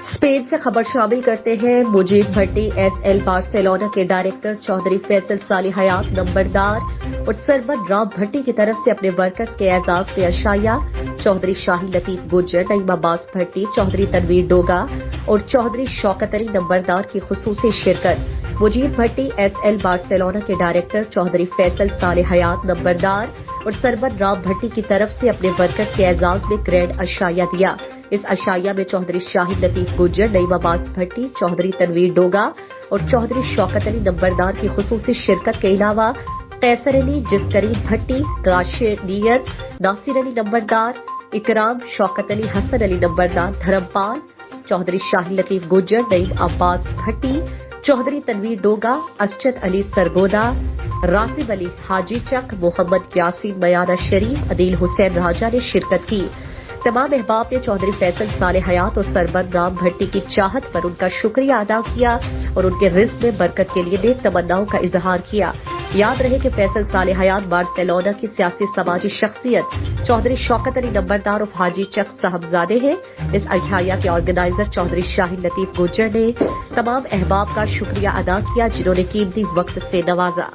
Spain से खबर शामिल करते हैं। मुजीब भट्टी एसएल बार्सिलोना के डायरेक्टर चौधरी फैसल सालेह हयात नंबरदार और सरवन राम भट्टी की तरफ से अपने वर्कर्स के एजाज में अशाया चौधरी शाही लतीफ गुज्जर, नईम अब्बास भट्टी, चौधरी तनवीर डोगा और चौधरी शौकत अली नंबरदार की खुसूसी शिरकत। मुजीब भट्टी एसएल बार्सिलोना के डायरेक्टर चौधरी फैसल सालेह हयात नंबरदार और सरवन राम भट्टी की तरफ से अपने वर्कर्स के एजाज में ग्रैंड अशाया दिया। इस अशाया में चौधरी शाही लतीफ गुज्जर, नईम अब्बास भट्टी, चौधरी तनवीर डोगा और चौधरी शौकत अली नंबरदार की खुसूसी शिरकत के अलावा कैसर अली, जिसकरीम भट्टी, गाशिर नियत, नासिर अली नंबरदार, इकराम, शौकत अली, हसन अली नंबरदार, धर्मपाल, चौधरी शाही लतीफ गुज्जर, नईम अब्बास भट्टी, चौधरी तनवीर डोगा, असजद अली सरगोदा, रासिब अली हाजी चक, मोहम्मद यासीन मयाना शरीफ, अदील हुसैन राजा ने शिरकत की। तमाम अहबाब ने चौधरी फैसल सालेह हयात और सरवन राम भट्टी की चाहत पर उनका शुक्रिया अदा किया और उनके रिज़्क़ में बरकत के लिए नेक तमन्नाओं का इजहार किया। याद रहे कि फैसल सालेह हयात बार्सिलोना की सियासी समाजी शख्सियत चौधरी शौकत अली नंबरदार और हाजी चक साहबजादे हैं। इस अशाया के ऑर्गेनाइजर चौधरी शाही लतीफ गुज्जर ने तमाम अहबाब का शुक्रिया अदा किया जिन्होंने कीमती वक्त से नवाजा।